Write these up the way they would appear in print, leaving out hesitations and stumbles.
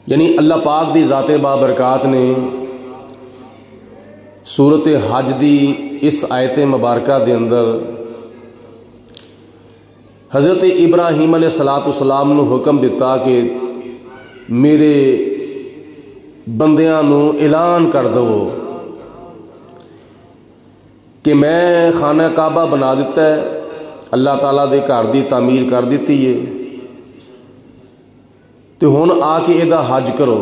یعنی اللہ پاک دی ذات بابرکات نے سورت حج دی اس آیت مبارکہ دے اندر حضرت ابراہیم علیہ السلام نو حکم دیتا کہ میرے بندیاں نو اعلان کر دو کہ میں خانہ کعبہ بنا دیتا ہے، اللہ تعالیٰ دے گھر دی تعمیر کر دیتی ہے، تو ہن آ کے یہ حج کرو۔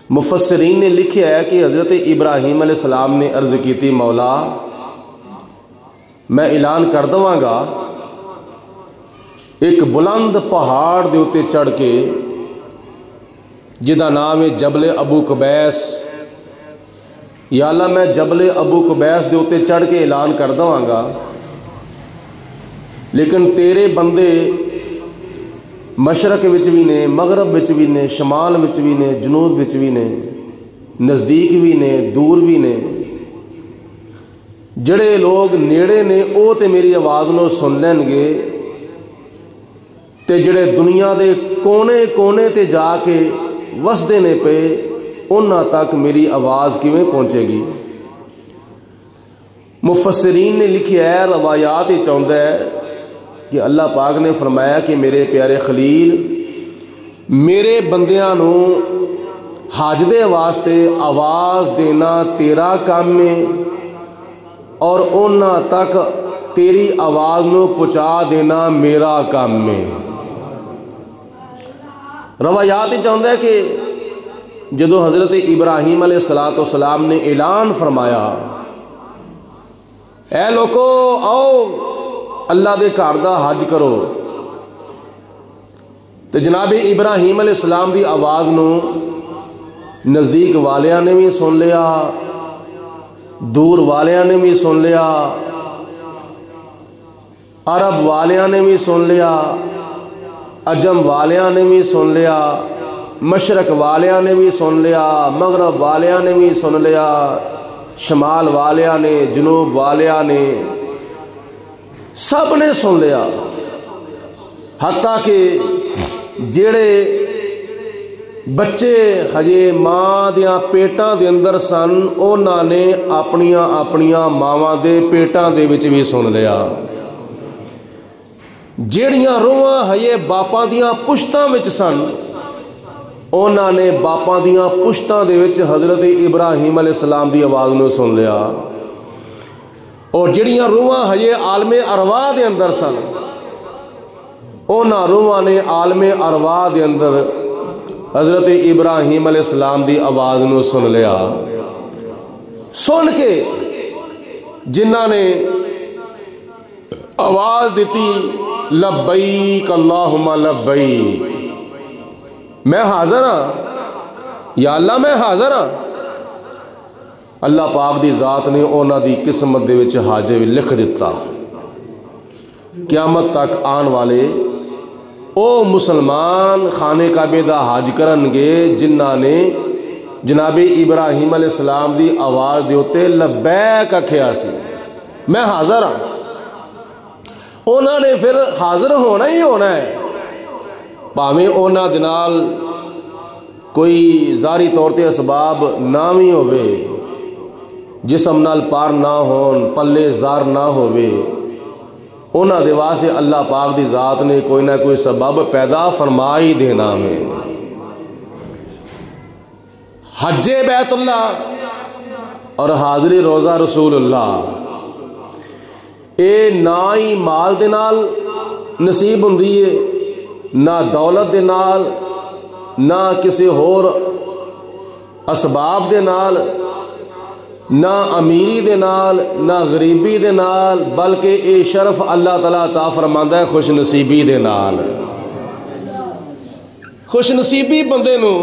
مفسرین نے لکھا ہے کہ حضرت ابراہیم علیہ السلام نے عرض کی تھی، مولا میں اعلان کر دواں گا، ایک بلند پہاڑ دے اتے چڑھ کے جدا نام ہے جبل ابو قبیس، یا اللہ میں جبل ابو قبیس دے اتے چڑھ کے اعلان کر دواں گا، لیکن تیرے بندے مشرق وچ بھی نے، مغرب وچ بھی نے، شمال وچ بھی نے، جنوب وچ بھی نے، نزدیک بھی نے، دور بھی نے، جڑے لوگ نیڑے نے او تے میری آواز نو سن لین گے، تے جڑے دنیا دے کونے کونے تے جا کے وسدے نے پے انہاں تک میری آواز کیویں پہنچے گی۔ مفسرین نے لکھیا ہے، روایات ہی چاہتا ہے کہ اللہ پاک نے فرمایا کہ میرے پیارے خلیل، میرے بندیاں نو حج دے واسطے آواز دینا تیرا کام ہے، اور انہاں تک تیری آواز نو پہنچا دینا میرا کام ہے۔ روایات ہی چاہتا ہے کہ جدو حضرت ابراہیم علیہ السلام نے اعلان فرمایا، اے لوگو آؤ اللہ دے گھر دا حج کرو، تو جناب ابراہیم علیہ السلام دی آواز نو نزدیک والیاں نے بھی سن لیا، دور والیاں نے بھی سن لیا، عرب والیاں نے بھی سن لیا، عجم والیاں نے بھی سن لیا، مشرق والیاں نے بھی سن لیا، مغرب والیاں نے بھی سن لیا، شمال والیاں نے، جنوب والیاں نے، سب نے سن لیا، حتیٰ کہ جڑے بچے ہجے ماں دیاں پیٹاں دے اندر سن انہاں نے اپنیاں ماواں دے پیٹاں دے وچ بھی سن لیا، جیڑیاں روحاں ہجے باپاں دیاں پشتاں وچ سن انہاں نے باپاں دیاں پشتاں دے وچ حضرت ابراہیم علیہ السلام دی آواز نو سن لیا، اور جڑیاں روحاں ہجے عالم ارواح دے اندر سن انہاں روحاں نے عالم ارواح دے اندر حضرت ابراہیم علیہ السلام دی آواز نو سن لیا۔ سن کے جنہاں نے آواز دیتی، لبیک اللہم لبیک، میں حاضر ہاں یا اللہ، میں حاضر ہاں، اللہ پاک دی ذات نے اونا دی قسمت دے وچ حاجے بھی لکھ دیتا، قیامت تک آن والے او مسلمان خانے کعبے دا حج کرن گے جنہاں نے جناب ابراہیم علیہ السلام دی آواز دے اتے لبیک آکھیا سی، میں حاضر ہاں، انہاں نے پھر حاضر ہونا ہی ہونا ہے، پاویں انہاں دے نال کوئی ظاہری طور تے اسباب نہ بھی ہوئے، جسم نال پار نہ ہون، پلے زار نہ ہوئے، انہاں دے واسطے اللہ پاک دی ذات نے کوئی نہ کوئی سبب پیدا فرمائی دینا میں۔ حج بیت اللہ اور حاضری روزہ رسول اللہ، اے نہ ہی مال دے نال نصیب ہوندی ہے، نہ دولت دے نال، نہ کسی ہور اسباب دے نال، نہ امیری دے نال، نہ غریبی دے نال، بلکہ اے شرف اللہ تعالیٰ عطا فرماندا ہے خوش نصیبی دے نال۔ خوش نصیبی بندے نو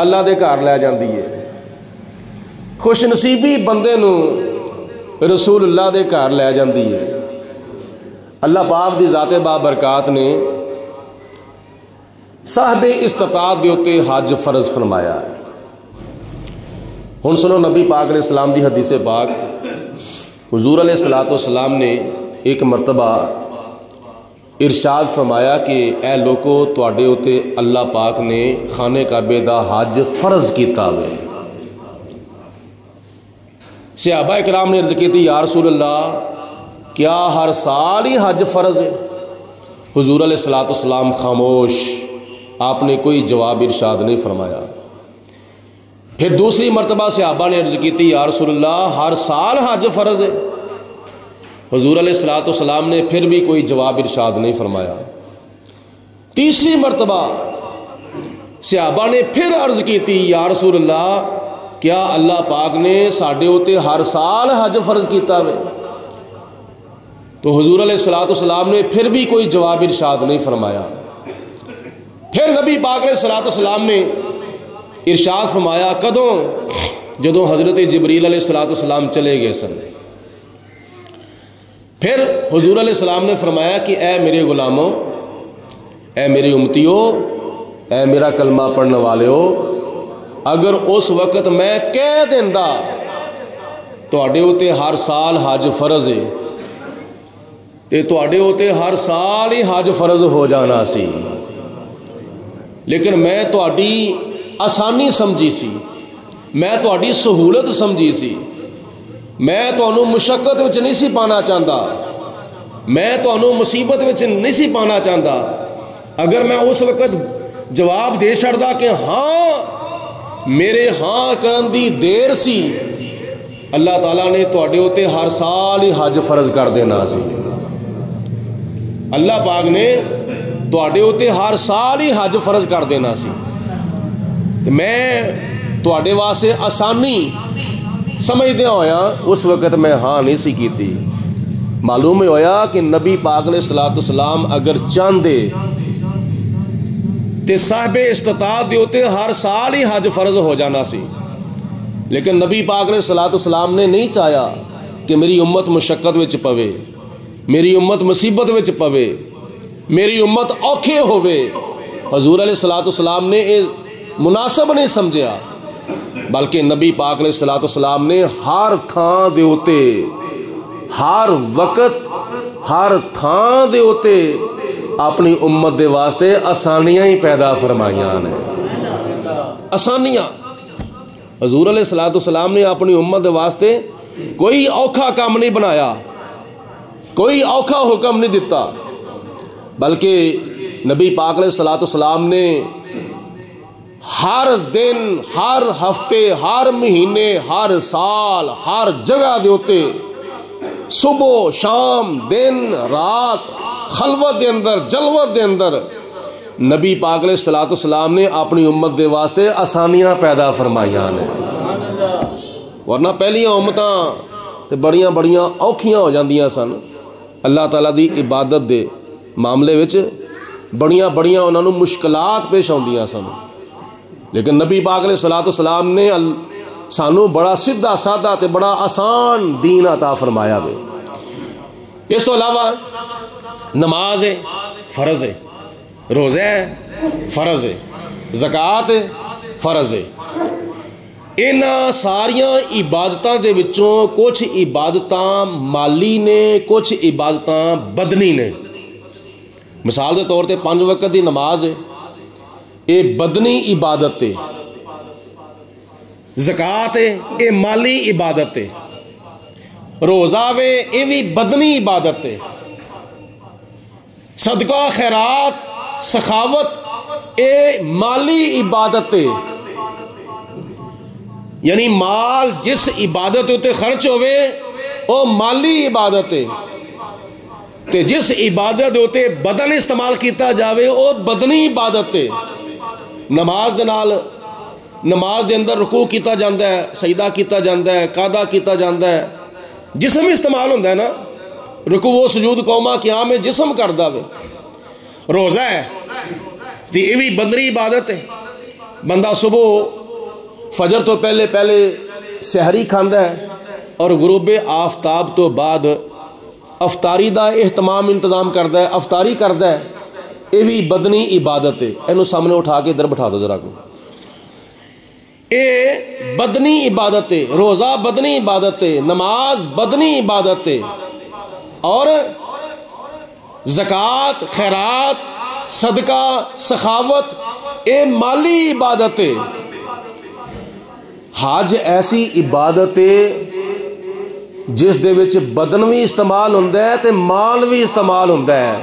اللہ دے گھر لے جاندی ہے، خوش نصیبی بندے نو رسول اللہ دے گھر لے جاندی ہے۔ اللہ پاک دی ذات بابرکات نے صاحب استطاعت دے اتے حج فرض فرمایا ہے۔ ہن سنو نبی پاک علیہ السلام دی حدیث پاک، حضور علیہ السلام نے ایک مرتبہ ارشاد فرمایا کہ اے لوگو تواڈے اتے اللہ پاک نے خانے کعبے دا حج فرض کیتا ہوئے۔ صحابہ اکرام نے عرض کی تھی یا رسول اللہ کیا ہر سال ہی حج فرض ہے؟ حضور علیہ الصلوۃ والسلام خاموش، آپ نے کوئی جواب ارشاد نہیں فرمایا۔ پھر دوسری مرتبہ صحابہ نے عرض کی تھی یا رسول اللہ ہر سال حج فرض ہے؟ حضور علیہ الصلوۃ والسلام نے پھر بھی کوئی جواب ارشاد نہیں فرمایا۔ تیسری مرتبہ صحابہ نے پھر عرض کی تھی یا رسول اللہ کیا اللہ پاک نے ساڈے اوتے ہر سال حج فرض کیتا ہوئے؟ تو حضور علیہ الصلوۃ والسلام نے پھر بھی کوئی جواب ارشاد نہیں فرمایا۔ پھر نبی پاک علیہ الصلوۃ والسلام نے ارشاد فرمایا کدوں؟ جدوں حضرت جبریل علیہ الصلوۃ والسلام چلے گئے سن۔ پھر حضور علیہ السلام نے فرمایا کہ اے میرے غلاموں، اے میری امتیو، اے میرا کلمہ پڑھنے والےو، اگر اس وقت میں کہہ دیندا تواڈے اوتے ہر سال حج فرض ہے تے تواڈے اوتے ہر سال ہی حج فرض ہو جانا سی، لیکن میں تواڈی آسانی سمجھی سی، میں تواڈی سہولت سمجھی سی، میں تانوں مشقت وچ نہیں سی پانا چاہتا، میں تانوں مصیبت وچ نہیں سی پانا چاہتا۔ اگر میں اس وقت جواب دے چھڑدا کہ ہاں میرے ہاں کرن دی دیر سی، اللہ تعالیٰ نے تواڈے اوتے ہر سال ہی حج فرض کر دینا سی۔ اللہ پاک نے تواڈے اوتے ہر سال ہی حج فرض کر دینا سی۔ میں تواڈے واسطے آسانی سمجھدے ہویا اس وقت میں ہاں نہیں سی کیتی۔ معلوم ہویا کہ نبی پاک علیہ الصلوۃ والسلام اگر چاہندے تے صاحب استطاعت دے اوتے ہر سال ہی حج فرض ہو جانا سی، لیکن نبی پاک علیہ الصلوۃ والسلام نے نہیں چاہیا کہ میری امت مشقت وچ پوے، میری امت مصیبت وچ پوے، میری امت اوکھے ہوئے۔ حضور علیہ الصلوۃ والسلام نے یہ مناسب نہیں سمجھیا، بلکہ نبی پاک علیہ الصلوۃ والسلام نے ہر تھان دے اوتے، ہر وقت، ہر تھان دے اوتے اپنی امت دے واسطے آسانیاں ہی پیدا فرمائیاں نے۔ آسانیاں حضور علیہ الصلوۃ والسلام نے اپنی امت دے واسطے کوئی اوکھا کام نہیں بنایا، کوئی اوکھا حکم نہیں دیتا، بلکہ نبی پاک علیہ الصلوۃ والسلام نے ہر دن، ہر ہفتے، ہر مہینے، ہر سال، ہر جگہ دے اوتے صبح شام دن رات خلوت دے اندر جلوت دے اندر نبی پاک علیہ الصلوۃ والسلام نے اپنی امت دے واسطے آسانیاں پیدا فرمائیاں نے۔ ورنہ پہلیاں امتاں تے بڑیاں بڑیاں اوکھیاں ہو جاندیاں سن، اللہ تعالیٰ دی عبادت دے معاملے وچ بڑیاں بڑیاں انہاں نوں مشکلات پیش آندیاں سن، لیکن نبی پاک علیہ الصلوۃ والسلام نے سانو بڑا سیدھا سادہ تے بڑا آسان دین عطا فرمایا وے۔ اس تو علاوہ نماز ہے فرض ہے، روزہ ہے فرض ہے، زکوٰۃ ہے فرض ہے۔ انہاں ساریاں عبادتاں دے وچوں کچھ عبادتاں مالی نے، کچھ عبادتاں بدنی نے۔ مثال دے طور تے 5 وقت دی نماز ہے، یہ بدنی عبادت ہے، زکوٰۃ ہے یہ مالی عبادت ہے، روزہ وے یہ بھی بدنی عبادت ہے، صدقہ خیرات سخاوت یہ مالی عبادت ہے، یعنی مال جس عبادت ہوتے خرچ ہوئے وہ مالی عبادت ہے، تے جس عبادت ہوتے بدن استعمال کیتا جاوے وہ بدنی عبادت ہے۔ نماز دے نال، نماز دے اندر رکوع کیتا جاندہ ہے، سجدہ کیتا جاندہ ہے، قعدہ کیتا جاندہ ہے، جسم استعمال ہوندہ ہے نا، رکوع و سجود قومہ قیام میں جسم کردہ وے۔ روزہ ہے تو یہ بھی بدنی عبادت ہے، بندہ صبح فجر تو پہلے سحری کھاندہ ہے اور غروب آفتاب تو بعد افطاری دا اہتمام انتظام کردہ ہے، افطاری کردہ ہے، یہ بھی بدنی عبادت ہے۔ اینو سامنے اٹھا کے ادھر بٹھا دو ذرا کو، یہ بدنی عبادت ہے، روزہ بدنی عبادت ہے، نماز بدنی عبادت ہے، اور زکات خیرات صدقہ سخاوت اے مالی عبادت ہے. حج ایسی عبادت ہے جس دے وچ بدن بھی استعمال ہوندا ہے تے مال بھی استعمال ہوندا ہے.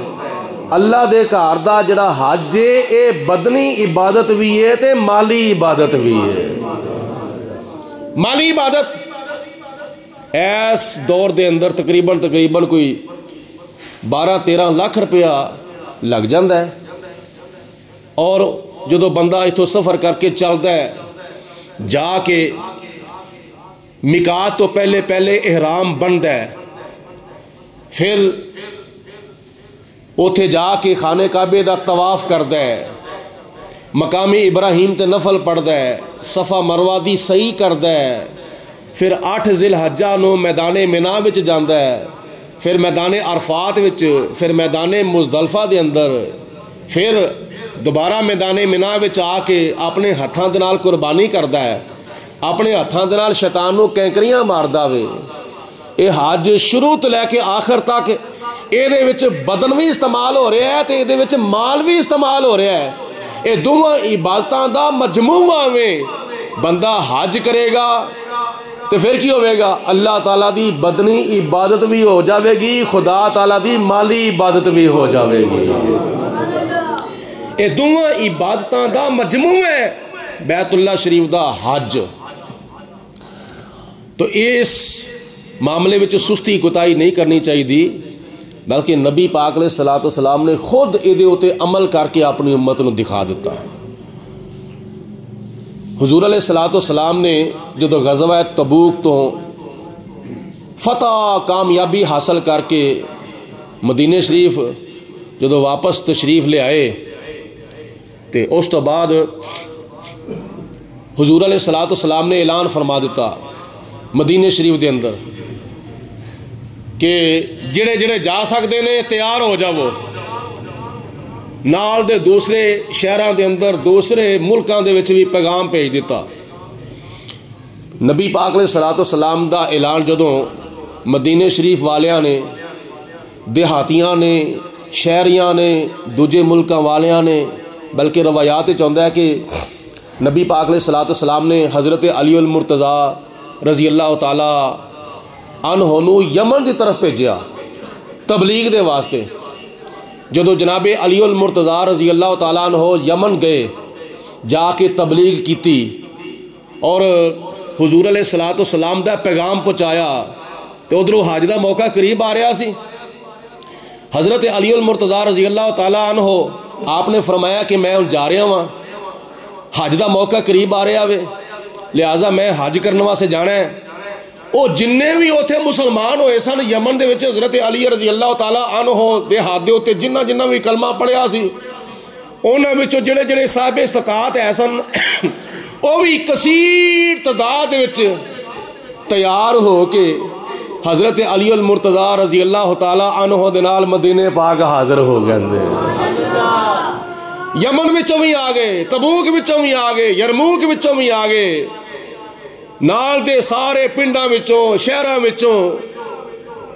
اللہ دے گھر دا جڑا حج ہے اے بدنی عبادت بھی ہے تے مالی عبادت بھی ہے. مالی عبادت اس دور دے اندر تقریباً کوئی 12-13 لاکھ روپیہ لگ جاندہ ہے. اور جدو بندہ اتھوں سفر کر کے چلتا ہے جا کے میقات تو پہلے احرام بنتا ہے, پھر اوتھے جا کے خانہ کعبے دا طواف کرتا ہے, مقام ابراہیم تے نفل پڑھتا ہے, صفا مروہ دی سعی کرتا ہے, پھر 8 ذی الحجہ نو میدان منا وچ جاندا ہے, پھر میدان عرفات وچ, پھر میدان مزدلفہ دے اندر, پھر دوبارہ میدان منا وچ آ کے اپنے ہتھاں دے نال قربانی کردا ہے, اپنے ہتھاں دے نال شیطان نو کینکریاں ماردا وے. اے حج شروع تو لے کے آخر تک اے دے وچ بدن بھی استعمال ہو رہا ہے تے اے دے وچ مال بھی استعمال ہو رہا ہے. اے دوواں عبادتاں دا مجموعہ وے. بندہ حج کرے گا تو پھر کی ہوئے گا, اللہ تعالیٰ دی بدنی عبادت بھی ہو جاوے گی, خدا تعالیٰ دی مالی عبادت بھی ہو جاوے گی. اے دوواں عبادتاں دا مجموعہ ہے بیت اللہ شریف دا حج. تو اس معاملے وچ سستی کوتاہی نہیں کرنی چاہیے دی, بلکہ نبی پاک علیہ الصلوۃ والسلام نے خود ایدے ہوتے عمل کر کے اپنی امت نو دکھا دیتا. حضور علیہ الصلوۃ والسلام نے جدو غزوہ تبوک تو فتح کامیابی حاصل کر کے مدینہ شریف جدو واپس تشریف لے آئے تے اس تو بعد حضور علیہ الصلوۃ والسلام نے اعلان فرما دیتا مدینہ شریف دے اندر کہ جڑے جڑے جا سکتے نے تیار ہو جاؤ. نال دے دوسرے شہراں دے اندر دوسرے ملکاں دے وچ بھی پیغام بھیج دیتا. نبی پاک علیہ الصلوۃ والسلام دا اعلان جدوں مدینہ شریف والیاں نے, دیہاتیاں نے, شہریاں نے, دوجے ملکاں والیاں نے, بلکہ روایات چاہتا ہے کہ نبی پاک علیہ الصلوۃ والسلام نے حضرت علی المرتضیٰ رضی اللہ تعالی عنہ نو یمن دی طرف بھیجیا تبلیغ دے واسطے. جدو جناب علی المرتضیٰ رضی اللہ تعالیٰ عنہ یمن گئے, جا کے تبلیغ کیتی اور حضور علیہ الصلوۃ والسلام دا پیغام پہنچایا, تو ادھروں حج دا موقع قریب آ رہا سی. حضرت علی المرتضیٰ رضی اللہ تعالیٰ عنہ آپ نے فرمایا کہ میں جا رہا ہوں, حج دا موقع قریب آ رہا وے, لہٰذا میں حج کرنے واسطے جانا ہے. وہ جننے بھی اوتھے مسلمان ہوئے سن یمن دے وچ حضرت علی رضی اللہ تعالیٰ عنہ دے ہاتھ دے اوتے جنہ بھی کلمہ پڑھیا سی, انہاں وچوں جڑے جڑے صاحب استطاعت ہے سن وہ بھی کثیر تعداد وچ تیار ہو کے حضرت علی المرتضیٰ رضی اللہ تعالیٰ عنہ دے نال مدینے پاک حاضر ہو گئے. یمن وچوں بھی آ گئے, تبوک وچوں بھی آ گئے, یرموک وچوں بھی آ گئے, نال دے سارے پنڈاں وچوں شہراں وچوں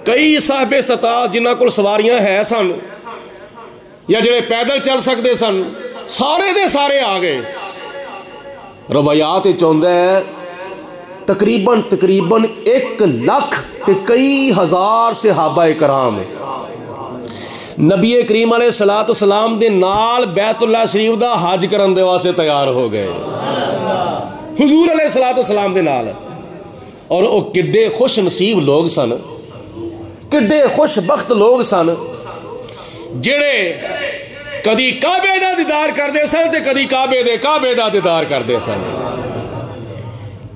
کئی صاحب استطاعت جنہاں کول سواریاں ہے سن یا جڑے پیدل چل سکتے سن, سارے دے سارے آ گئے. روایات چاہتا ہے تقریباً 1 لاکھ تے کئی ہزار صحابہ کرام نبی کریم علیہ الصلوۃ والسلام دے نال بیت اللہ شریف دا حج کرن دے واسطے تیار ہو گئے حضور علیہ الصلوۃ والسلام دے نال. اور وہ کڈے خوش نصیب لوگ سن, کڈے خوش بخت لوگ سن جڑے کدی کعبے دا دیدار کردے سن تے کدی کعبے دا دیدار کردے سن.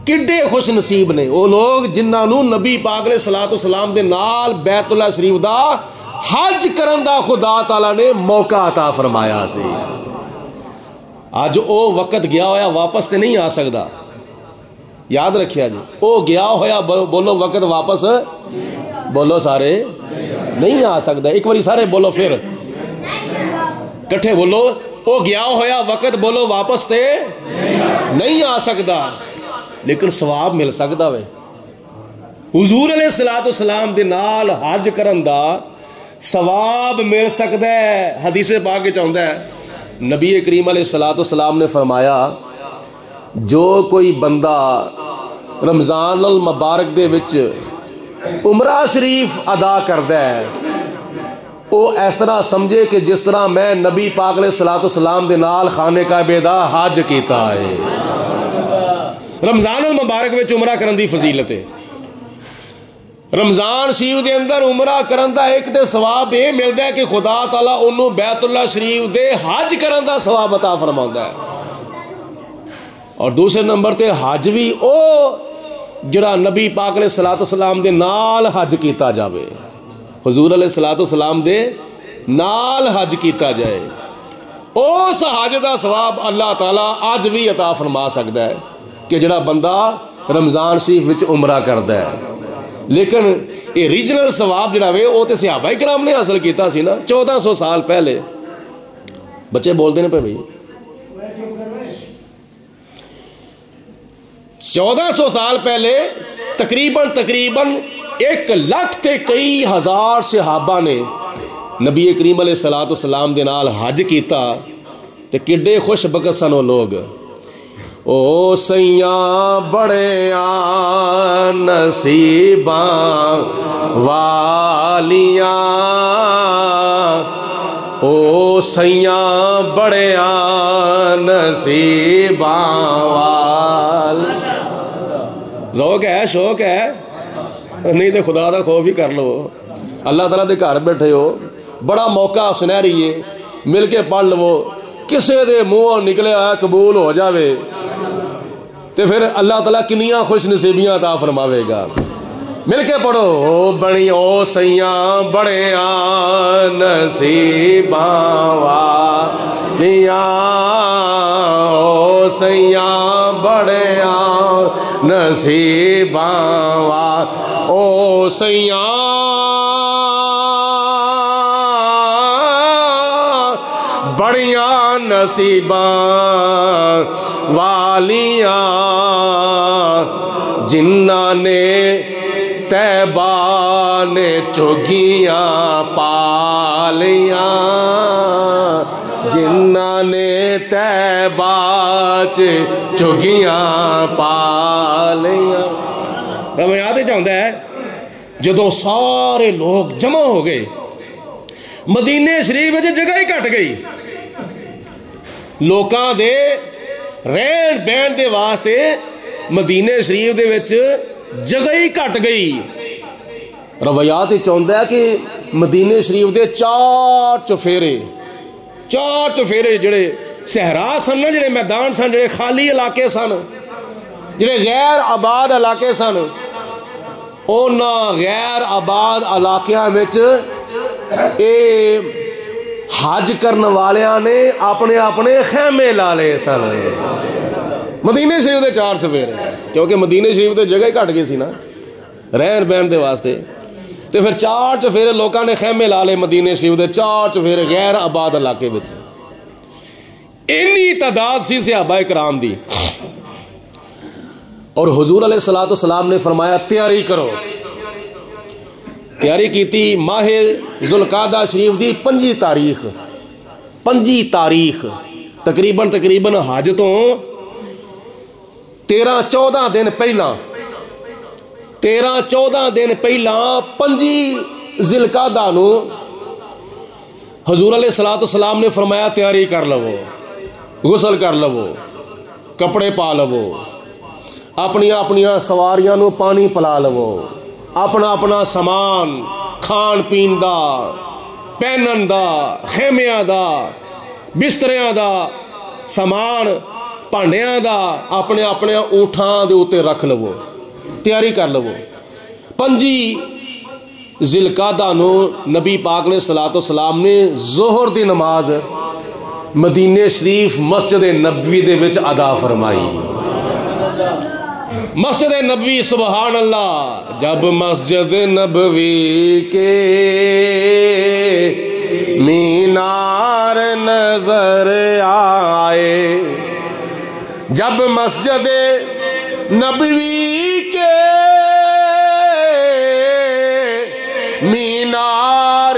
کڈے خوش نصیب نے وہ لوگ جنہاں نو نبی پاک علیہ الصلوۃ والسلام دے نال بیت اللہ شریف دا حج کرن دا خدا تعالیٰ نے موقع عطا فرمایا سی. آج او وقت گیا ہویا واپس تے نہیں آ سکدا, یاد رکھیا جی, او گیا ہویا بولو وقت واپس بولو سارے نہیں آ سکدا. ایک باری سارے بولو پھر کٹھے بولو, او گیا ہویا وقت بولو واپس تے نہیں آ سکدا, لیکن ثواب مل سکدا وے. حضور علیہ الصلوۃ والسلام دے نال حج کرن دا ثواب مل سکتا ہے. حدیث پاک وچ آندا ہے نبی کریم علیہ الصلوۃ والسلام نے فرمایا جو کوئی بندہ رمضان المبارک دے وچ عمرہ شریف ادا کردا ہے وہ اس طرح سمجھے کہ جس طرح میں نبی پاک علیہ الصلوۃ والسلام دے نال خانے کعبے دا حج کیتا ہے. رمضان المبارک وچ عمرہ کرن دی فضیلت ہے. رمضان شریف دے اندر عمرہ کرن دا ایک تے ثواب یہ ملتا ہے کہ خدا تعالیٰ انہوں بیت اللہ شریف دے حج کرن دا ثواب عطا فرماتا ہے. اور دوسرے نمبر تے حج بھی او جڑا نبی پاک علیہ الصلوۃ والسلام دے نال حج کیتا جاوے. حضور علیہ الصلوۃ والسلام دے نال حج کیتا جائے اس حج دا ثواب اللہ تعالیٰ اج بھی عطا فرما سکتا ہے کہ جڑا بندہ رمضان شریف وچ عمرہ کردا ہے. لیکن یہ ریجنل ثواب جڑا وے وہ تو صحابہ کرام نے حاصل کیتا سی نا 1400 سال پہلے. بچے بولتے ہیں پہ بھائی 1400 سال پہلے تقریباً 1 لاکھ تے کئی ہزار صحابہ نے نبی کریم علیہ الصلوۃ والسلام دے نال حج کیتا تے کڈے خوش بخت سن وہ لوگ. او سیاں بڑے نصیباں والیاں او سیاں بڑے نصیباں وال. ذوق ہے شوق ہے نہیں تو خدا دا خوف ہی کر لو. اللہ تعالیٰ دے گھر بیٹھے ہو بڑا موقع سنہری ہے مل کے پڑھ لو کسے دے منہ نکلے آیا قبول ہو جاوے تے پھر اللہ تعالیٰ کنیاں خوش نصیبیاں عطا فرماوے گا. مل کے پڑھو او بڑی او سیاں بڑے نصیباں والیاں او سیاں بڑے نصیباں او سیاں بڑیاں نصیباں والیاں جنہاں نے طیبہ نے چگیاں پالیاں جنہاں نے طیبہ چگیاں پالیاں. ہمیں یاد ہی چاہتا ہے جدو سارے لوگ جمع ہو گئے مدینے شریف میں جگہ ہی کٹ گئی لوکاں دے رہن بہن دے واسطے مدینے شریف دے وچ جگہ ہی کٹ گئی. روایات ہی چاہتا ہے کہ مدینے شریف دے چار چفیرے جڑے صحرا سن جڑے میدان سن جڑے خالی علاقے سن جڑے غیر آباد علاقے سن اونا غیر آباد علاقیاں وچ اے حج کرن والیاں نے اپنے اپنے خیمے لا لے سن. مدینے شریف دے 4 سفیرے کیونکہ مدینے شریف دے جگہ ہی گھٹ گئی سی نا رہن بہن دے واسطے تے پھر 4 چفیرے لوکاں نے خیمے لا لے مدینے شریف دے 4 چفیرے غیر آباد علاقے وچ. انی تعداد سی صحابہ کرام دی اور حضور علیہ الصلوۃ والسلام نے فرمایا تیاری کرو. تیاری کیتی ماہ ذوالقعدہ شریف دی 25 تاریخ تقریباً حج تو 13-14 دن پہلا 25 ذوالقعدہ نو حضور علیہ الصلوۃ والسلام نے فرمایا تیاری کر لو غسل کر لو کپڑے پا لو اپنی سواریاں نو پانی پلا لو اپنا سامان کھان پین دا پہنن دا خیمیاں دا بستریاں دا سامان پانڈیاں دا اپنے اونٹھاں دے اوتے رکھ لو تیاری کر لو. 25 ذوالقعدہ نو نبی پاک علیہ الصلوۃ والسلام نے ظہر دی نماز مدینے شریف مسجد نبوی دے وچ ادا فرمائی. مسجد نبوی سبحان اللہ جب مسجد نبوی کے مینار نظر آئے جب مسجد نبوی کے مینار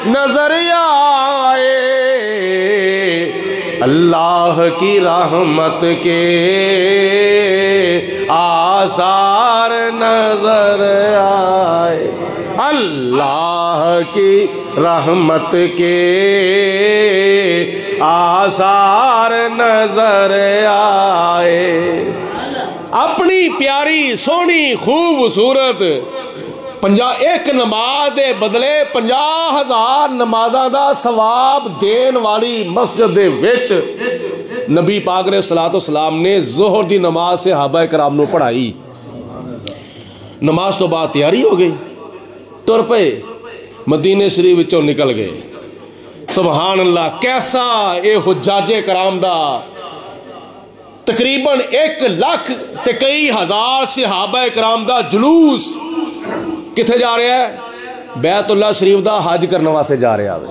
نظر آئے، اللہ کی رحمت کے آثار نظر آئے، اللہ کی رحمت کے آثار نظر آئے۔ اپنی پیاری سونی خوبصورت ایک نماز دے بدلے 50,000 نمازاں دا ثواب دین والی مسجد دے وچ نبی پاک علیہ الصلوۃ والسلام نے ظہر دی نماز صحابہ کرام نو پڑھائی۔ نماز تو بعد تیاری ہو گئی، ٹر پے مدینے شریف وچوں نکل گئے۔ سبحان اللہ، کیسا اے حجاج کرام دا تقریباً 1 لاکھ تے کئی ہزار صحابہ کرام دا جلوس کتھے جا رہا ہے؟ بیت اللہ شریف دا حج کرنے واسطے جا رہا ہے۔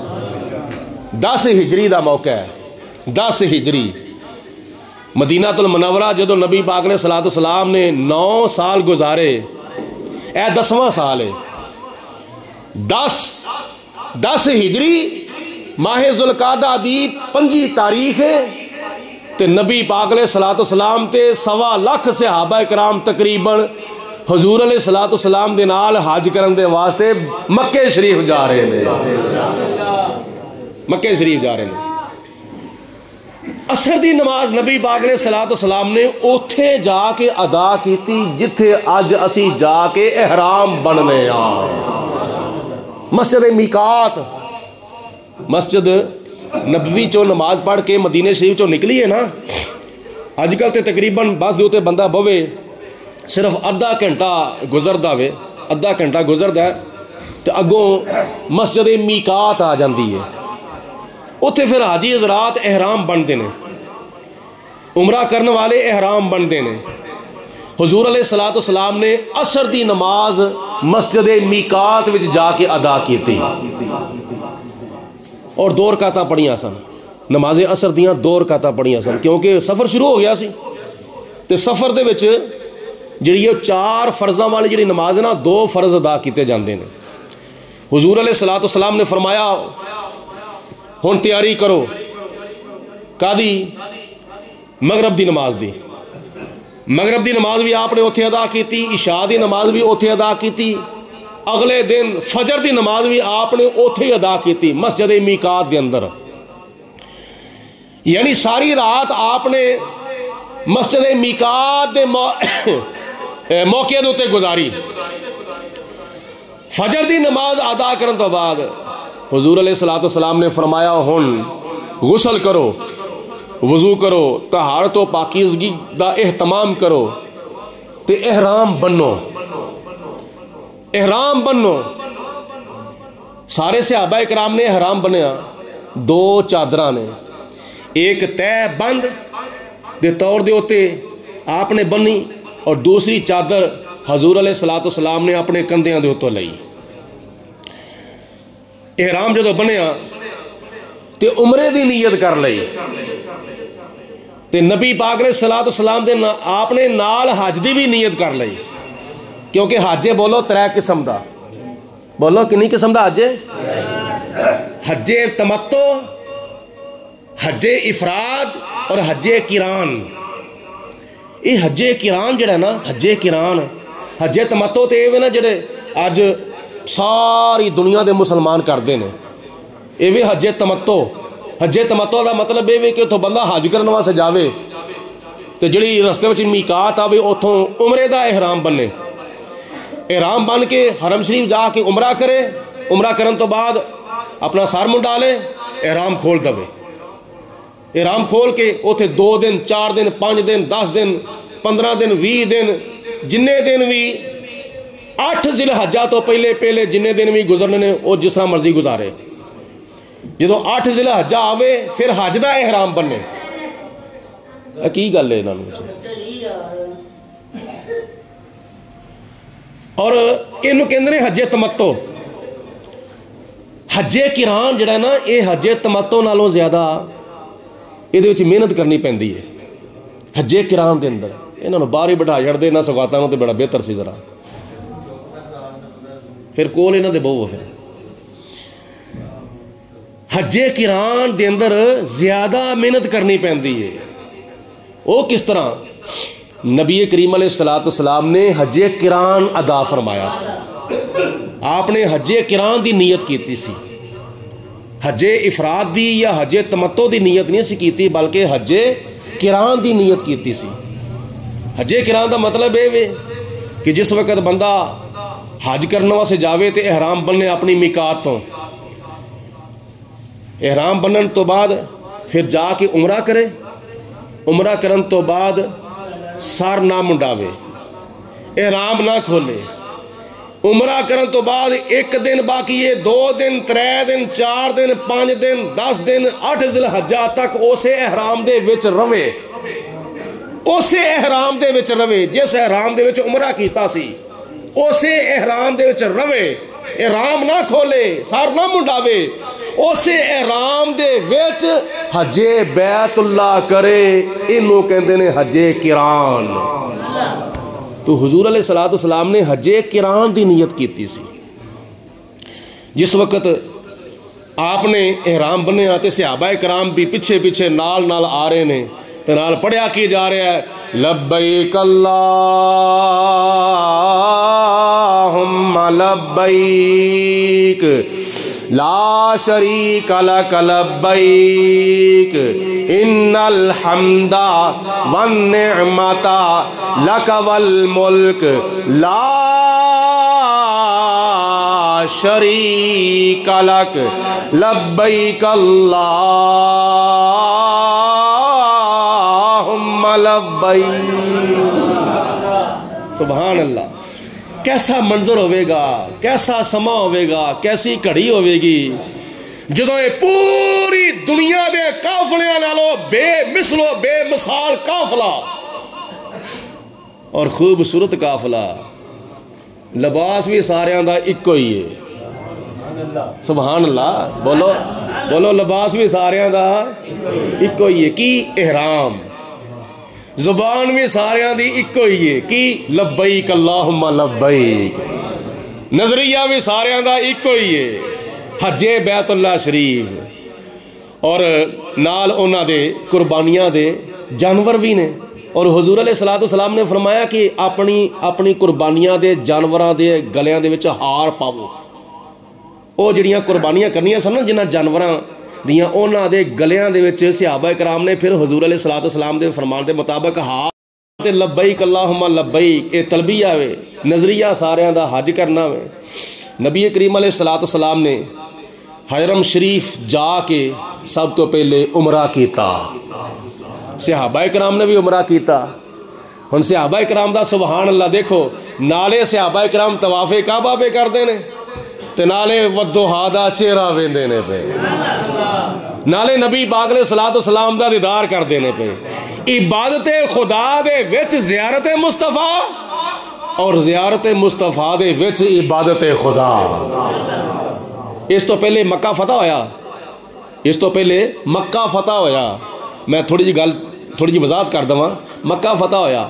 10 ہجری دا موقع ہے، 10 ہجری مدینہ المنورہ جدو نبی پاک علیہ الصلوۃ والسلام نے 9 سال گزارے، اے 10واں سال ہے۔ 10 ہجری ماہ ذوالقعدہ دی 5 تاریخ ہے تے نبی پاک علیہ الصلوۃ والسلام تے 1.25 لاکھ صحابہ کرام تقریباً حضور علیہ الصلوۃ والسلام دے نال حج کرن دے واسطے مکے شریف جا رہے ہیں، مکے شریف جا رہے ہیں۔ عصر دی نماز نبی پاک علیہ الصلوۃ والسلام نے اوتھے جا کے ادا کیتی جتھے اج اسی جا کے احرام بننے ہاں، مسجد میقات، مسجد نبوی چوں نماز پڑھ کے مدینے شریف چوں نکلی ہے نا۔ اج کل تے تقریباً بس دے اوتے بندہ بوے صرف ادھا گھنٹہ گزردا وے، ادھا گھنٹہ گزردا ہے تے اگوں مسجد میقات آ جاندی ہے۔ اوتھے پھر حاجی حضرات احرام بندے نے، عمرہ کرن والے احرام بندے نے۔ حضور علیہ الصلوۃ والسلام نے عصر دی نماز مسجد میقات وچ جا کے ادا کیتی اور 2 رکعتاں پڑھیاں سن، نماز عصر دیاں 2 رکعتاں پڑھیاں سن، کیونکہ سفر شروع ہو گیا سی تے سفر دے وچ جڑی 4 فرضاں والی جڑی نماز ہے نا 2 فرض ادا کیتے جاندے نے۔ حضور علیہ الصلوۃ والسلام نے فرمایا ہن تیاری کرو، کادی؟ مغرب دی نماز دی۔ مغرب دی نماز بھی آپ نے اوتھے ادا کیتی، عشاء دی نماز بھی اوتھے ادا کیتی، اگلے دن فجر دی نماز بھی آپ نے اوتھے ہی ادا کیتی مسجد میقات دے اندر۔ یعنی ساری رات آپ نے مسجد میقات دے موقع دے اوتے گزاری۔ فجر دی نماز ادا کرن تو بعد حضور علیہ الصلوۃ والسلام نے فرمایا ہن غسل کرو، وضو کرو، طہارت و پاکیزگی دا اہتمام کرو تے احرام بنو، احرام بنو۔ سارے صحابہ کرام نے احرام بنیا، 2 چادراں نے، ایک تہ بند دے طور دے ہوتے آپ نے بنی اور دوسری چادر حضور علیہ الصلوۃ والسلام نے اپنے کندھیاں دے اوتے لئی۔ احرام جدو بنیا تے عمرے دی نیت کر لئی تے نبی پاک علیہ الصلوۃ والسلام دے آپ نے نال حج دی بھی نیت کر لئی، کیونکہ حج بولو 3 قسم دا، بولو کنی قسم دا حج؟ حج تمتع، حج افراد اور حج قران۔ یہ حج قران جڑا نا، حج قران، حج تمتع تے ایویں نا جڑے اج ساری دنیا دے مسلمان کردے نے، ایویں حج تمتع۔ حج تمتع دا مطلب یہ کہ اتوں بندہ حج کرنے واسطے جاوے تے جڑی رستے وچ میقات آوے اتوں عمرے دا احرام بنے، احرام بن کے حرم شریف جا کے عمرہ کرے، عمرہ کرن تو بعد اپنا سر منڈالے، احرام کھول دے، احرام کھول کے اوتھے 2 دن 4 دن 5 دن 10 دن 15 دن 20 دن جننے دن بھی 8 ذی الحجہ تو پہلے جننے دن بھی گزرنے نے وہ جس طرح مرضی گزارے۔ جدو 8 ذی الحجہ آوے پھر حج دا احرام بنے۔ کی گل ہے انہاں نوں؟ اور اینوں کہندے نے حج تمتع۔ حج قران جڑا نا یہ حج تمتع نالوں زیادہ یہ محنت کرنی پیندی ہے۔ حج قران دے اندر انہاں نوں باہر ہی بٹھا چھڑدے نہ سوغاتاں نوں تے بڑا بہتر سی ذرا پھر کول انہاں دے بہو پھر حجے قران دے اندر زیادہ محنت کرنی پیندی ہے. وہ کس طرح؟ نبی کریم علیہ السلام نے حجے قران ادا فرمایا سی. آپ نے حجے قران دی نیت کیتی سی. حجے افراد دی یا حجے تمتع دی نیت نہیں سی کیتی بلکہ حجے قران دی نیت کیتی سی. حجے قران دا مطلب ہے کہ جس وقت بندہ حج کرنے واسطے جاوے تے احرام بننے اپنی میقات تو احرام بنن تو بعد پھر جا کے عمرہ کرے. عمرہ کرن تو بعد سر نہ منڈاوے, احرام نہ کھولے. عمرہ کرن تو بعد ایک دن باقی ہے, 2 دن 3 دن 4 دن 5 دن 10 دن 8 ذی الحجہ تک اسے احرام دے وچ رہے. اسے احرام دے وچ رہے جس احرام دے وچ عمرہ کیتا سی اسے احرام دے وچ رہے. احرام نہ کھولے, سر نہ منڈاوے. اسے احرام دے وچ حجے بیت اللہ کرے. انہوں کہندے نے حجے قران. تو حضور علیہ السلام نے حجے قران دی نیت کیتی سی. جس وقت آپ نے احرام بننے آتے صحابہ کرام بھی پیچھے پیچھے نال آ رہے نے تے نال پڑھیا کی جا رہا ہے لبیک اللہم لبیک لا شریک لک لبیک ان الحمد والنعمت لک والملک لا شریک لک لبیک اللہم لبیک. سبحان اللہ. کیسا منظر ہوئے گا, کیسا سما ہوئے گا, کیسی گھڑی ہوئے گی جدو یہ پوری دنیا دے قافلے نالو بے مثلو بے مثال قافلہ اور خوبصورت قافلہ, لباس بھی سارے دا ایکو ہی ہے. سبحان اللہ. بولو بولو, لباس بھی سارے دا ایکو ہی ہے. کی احرام. زبان بھی سارے دی ایکو ہی ہے کی لبیک اللہم لبیک. نظریہ بھی سارے دا ایکو ہی ہے حجے بیت اللہ شریف. اور نال اونا دے قربانیاں دے جانور بھی نے. اور حضور علیہ السلام نے فرمایا کہ اپنی قربانیاں دے جانوراں دے گلیاں دے وچ ہار پاو. او جڑیاں قربانیاں کرنیاں سن نا جنہاں جانوراں دیاں اونا دے گلیاں دے وچ صحابہ کرام نے پھر حضور علیہ السلام دے فرمان دے مطابق ہار تے لبیک اللہم لبیک اے تلبیہ وے. نظریہ ساریاں دا حج کرنا وے. نبی کریم علیہ السلام نے حرم شریف جا کے سب تو پہلے عمرہ کیتا. صحابہ کرام نے بھی عمرہ کیتا. ہن صحابہ کرام دا سبحان اللہ دیکھو, نالے صحابہ کرام طواف کعبہ پہ کردے نے تے نالے والضحیٰ دا چہرہ ویندے نے پہ, نالے نبی پاک علیہ السلام دا دیدار کردے نے پہ. عبادت خدا دے وچ زیارت مصطفیٰ اور زیارت مصطفیٰ دے وچ عبادت خدا. اس تو پہلے مکہ فتح ہویا, اس تو پہلے مکہ فتح ہویا. میں تھوڑی جی وضاحت کر دواں. مکہ فتح ہویا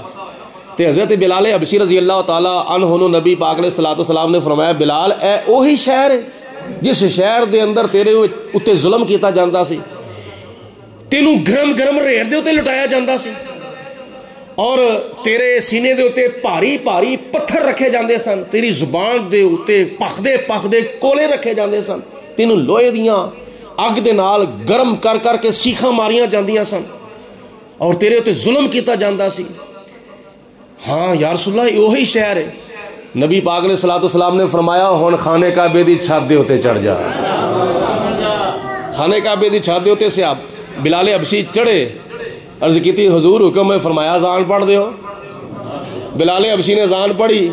تے حضرت بلال حبشی رضی اللہ تعالی عنہ نبی پاک علیہ السلام نے فرمایا بلال اے اوہی شہر ہے جس شہر دے اندر تیرے اتے ظلم کیتا جاندہ سی, تینوں گرم ریڑ دے اتے لٹایا جاندہ سی, اور تیرے سینے دے اتے پاری پتھر رکھے جاندے سن, تیری زبان دے اتے پخدے کولے رکھے جاندے سن, تینوں لوہے دیاں اگ دے نال گرم کر کے سیخاں ماریاں جاندیاں سن, اور تیرے اتے ظلم کیتا جاندہ سی. ہاں یا رسول اللہ وہی شہر ہے. نبی پاک علیہ السلام نے فرمایا ہن خانے کعبے دی چھت دے اتے چڑھ جا. خانے کعبے دی چھت دے اتے سے بلال حبشی چڑھے, عرض کیتی حضور حکم ہے فرمایا اذان پڑھ دیو. بلال حبشی نے اذان پڑھی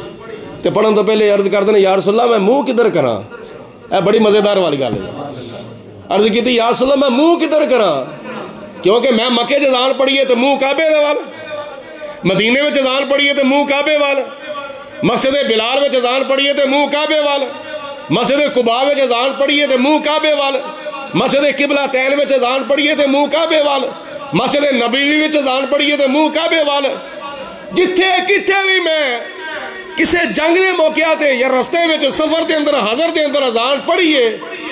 تے پڑھن تو پہلے عرض کر دینے یا رسول اللہ میں منہ کدھر کراں. اے بڑی مزیدار والی گل ہے. عرض کیتی یا رسول اللہ میں منہ کدھر کراں, کیونکہ میں مکے چ اذان پڑھیے تے منہ کعبے دے وال, مدینے میں اذان پڑھیے تے منہ کعبے وال, مسجد بلال میں اذان پڑھیے تے منہ کعبے وال, مسجد قباء میں اذان پڑھیے تے منہ کعبے وال, مسجد قبلہ تین میں اذان پڑھیے تے منہ کعبے وال, مسجد نبوی میں اذان پڑھیے تے منہ کعبے وال. جتھے کتھے بھی میں کسے جنگ دے موقع تے یا رستے میں سفر دے اندر حضر دے اندر اذان پڑھیے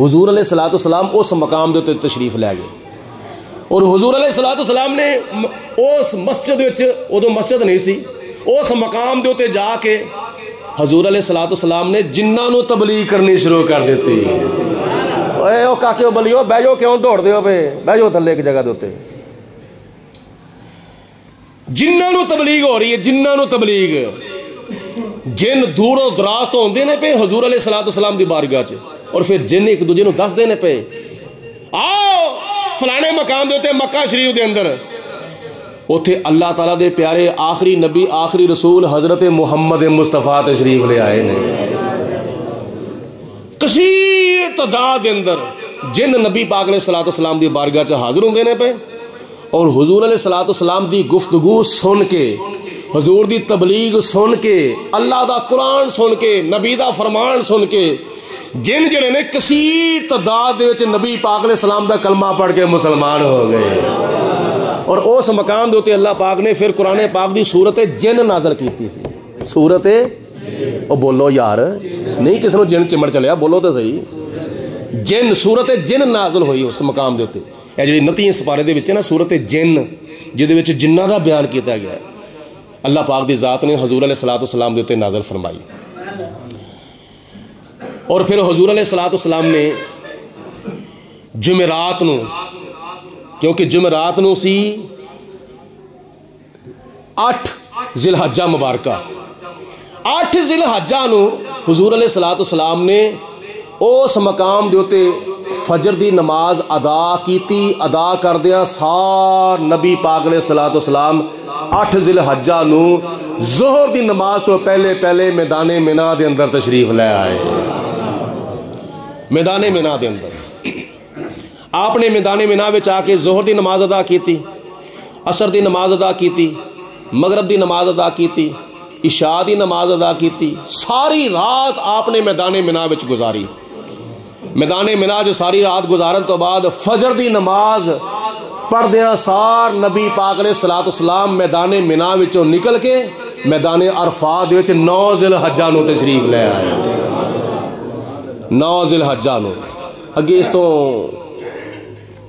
حضور علیہ الصلوۃ والسلام اس مقام دے تے تشریف لے گئے اور حضور علیہ الصلوۃ والسلام نے اس مسجد وچ ادو مسجد نہیں سی اس مقام دے تے جا کے حضور علیہ الصلوۃ والسلام نے جنہاں نو تبلیغ کرنی شروع کر دیتی. اے او کاکے بلیو بہ جاؤ کیوں دوڑ دیو پے بہ جاؤ تھلے ایک جگہ دے تے. جنہاں نو تبلیغ ہو رہی ہے جنہاں نو تبلیغ جن دور و دراز تو ہوندے نے پے حضور علیہ الصلوۃ والسلام دی بارگاہ چ اور پھر جن ایک دوجے نو دس دینے پے آؤ فلانے مقام دے تے مکہ شریف دے اندر اوتھے اللہ تعالیٰ دے پیارے آخری نبی آخری رسول حضرت محمد مصطفیٰ تشریف لے آئے نے. کثیر تعداد دے اندر جن نبی پاک علیہ الصلوۃ والسلام دی بارگاہ چ حاضر ہوندے نے پے اور حضور علیہ الصلوۃ والسلام دی گفتگو سن کے حضور دی تبلیغ سن کے اللہ دا قرآن سن کے نبی دا فرمان سن کے جن جڑے نے کثیر تعداد دے وچ نبی پاک علیہ السلام دا کلمہ پڑھ کے مسلمان ہو گئے. اور اس مقام دے اوتے اللہ پاک نے پھر قرآن پاک دی سورت جن نازل کیتی سی. سورت او بولو یار نہیں کسی نو جن چمڑ چلیا بولو تو صحیح. جن سورت جن نازل ہوئی اس مقام دے اوتے اے جڑی 29 سپارے دے وچ نا سورت جن جدے وچ جناں دا بیان کیتا گیا ہے اللہ پاک دی ذات نے حضور علیہ الصلوۃ والسلام دے اوتے نازل فرمائی. اور پھر حضور علیہ الصلوۃ والسلام نے جمعرات نو کیونکہ جمعرات نو سی 8 ذی الحجہ مبارکہ 8 ذی الحجہ نو حضور علیہ الصلوۃ والسلام نے اس مقام دے اوتے فجر دی نماز ادا کیتی. ادا کردیاں سار نبی پاک علیہ الصلوۃ والسلام 8 ذی الحجہ نو ظہر دی نماز تو پہلے میدان منا دے اندر تشریف لے آئے. میدان منا دے اندر آپ نے میدان منا وچ آ کے ظہر دی نماز ادا کیتی عصر دی نماز ادا کیتی مغرب دی نماز ادا کیتی عشاء دی نماز ادا کیتی. ساری رات آپ نے میدان منا وچ گزاری. میدان منا جو ساری رات گزارن تو بعد فجر دی نماز پڑھدیاں سار نبی پاک علیہ الصلوۃ والسلام میدان منا وچوں نکل کے میدان عرفات وچ 9 ذی الحجہ نو تشریف لے آئے. 9 ذی الحجہ نو اگے اس تو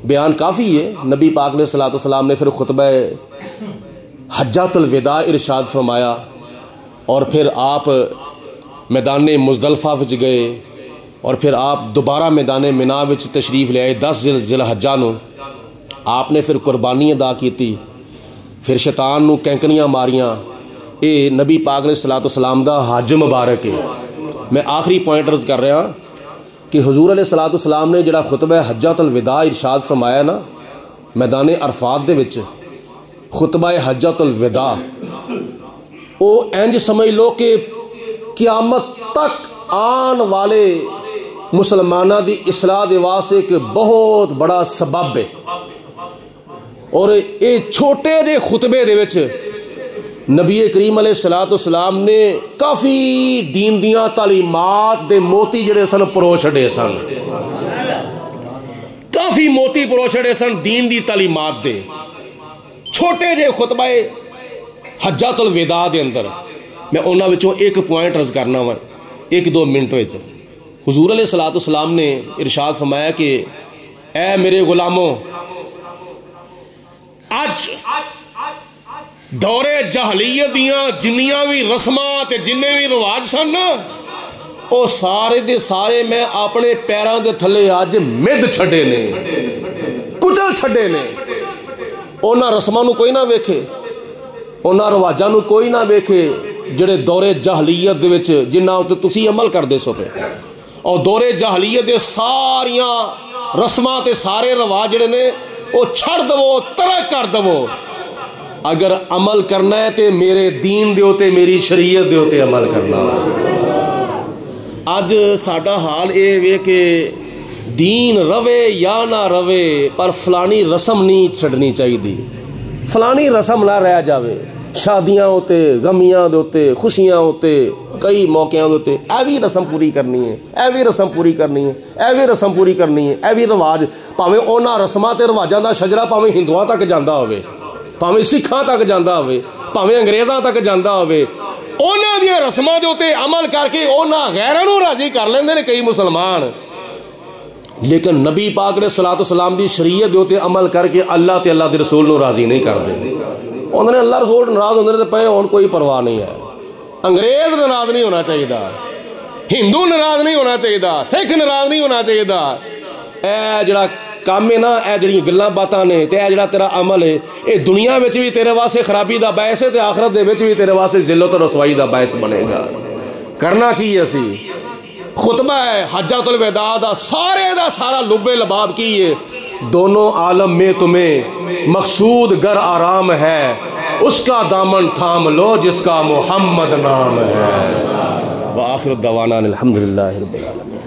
بیان کافی ہے. نبی پاک علیہ الصلوۃ والسلام نے پھر خطبہ حجۃ الوداع ارشاد فرمایا اور پھر آپ میدان مزدلفہ وچ گئے اور پھر آپ دوبارہ میدان منا وچ تشریف لے آئے 10 ذی الحجہ نو. آپ نے پھر قربانی ادا کیتی پھر شیطان نو کینکنیاں ماریاں. اے نبی پاک علیہ الصلوۃ والسلام دا حج مبارک ہے. میں آخری پوائنٹ عرض کر رہا کہ حضور علیہ الصلوۃ والسلام نے جڑا خطبہ حجۃ الوداع ارشاد فرمایا نا میدان عرفات دے وچ خطبہ حجۃ الوداع او انج سمجھ لو کہ قیامت تک آن والے مسلمانہ دی اصلاح دے واسطے ایک بہت بڑا سبب ہے. اور اے چھوٹے جے خطبے دے وچ نبی کریم علیہ الصلوۃ والسلام نے کافی دین دیاں تعلیمات دے موتی جڑے سن پرو چھڑے سن. کافی موتی پرو چھڑے سن دین دی تعلیمات دے چھوٹے جے خطبہ حجۃ الوداع دے اندر. میں انہاں وچوں ایک پوائنٹ عرض کرنا وا 1-2 منٹ وچ. حضور علیہ الصلوۃ والسلام نے ارشاد فرمایا کہ اے میرے غلاموں اج دور جہلیت دیاں جنیاں بھی رسماں تے جننے بھی رواج سن او سارے دے سارے میں اپنے پیراں دے تھلے اج مد چھڈے نے کچل چھڈے نے. انہاں رسماں نو کوئی نہ ویکھے انہاں رواجاں نو کوئی نہ ویکھے جڑے دور جہلیت دے وچ جنہاں تے تسی عمل کردے سو پے. اور دور جہلیت دے ساریاں رسماں تے سارے رواج جڑے نے او چھڑ دو ترک کر دو. اگر عمل کرنا ہے تے میرے دین دے ہوتے میری شریعت دے ہوتے عمل کرنا. اج ساڈا حال اے وے کہ دین روے یا نہ روے پر فلانی رسم نہیں چھڑنی چاہیے. فلانی رسم نہ رہ جاوے. شادیاں ہوتے غمیاں دے ہوتے خوشیاں ہوتے کئی موقعوں دے ہوتے اے بھی رسم پوری کرنی ہے اے بھی رسم پوری کرنی ہے اے بھی رسم پوری کرنی ہے اے بھی رواج پاویں انہاں رسماں تے رواجاں دا شجرا پاویں ہندوؤں تک جاندا ہوئے پاویں سکھاں تک جاندا ہوئے پاویں انگریزاں تک جاندا ہوئے. انہاں دیاں رسماں دے اوتے عمل کر کے انہاں غیراں نوں راضی کر لیندے نے کئی مسلمان. لیکن نبی پاک نے صلاۃ والسلام دی شریعت دے اوتے عمل کر کے اللہ تے اللہ دے رسول نو راضی نہیں کردے. انہوں نے اللہ رسول ناراض ہوندے تے پئے ہون کوئی پرواہ نہیں ہے. انگریز ناراض نہیں ہونا چاہیے، ہندو ناراض نہیں ہونا چاہیے، سکھ ناراض نہیں ہونا چاہیے. اے جڑا کام ہے نا، اے جڑی گلاں باتاں نے تے اے جڑا تیرا عمل ہے، اے دنیا وچ بھی تیرے واسطے خرابی دا باعث ہے تے آخرت دے وچ بھی تیرے واسطے ذلت و رسوائی دا باعث بنے گا. کرنا کی ہے اسی؟ خطبہ ہے حجۃ الوداع دا، سارے دا سارا لب لباب کی ہے. دونوں عالم میں تمہیں مقصود گر آرام ہے، اس کا دامن تھام لو جس کا محمد نام ہے. وآخر دعوانا الحمدللہ رب العالمین.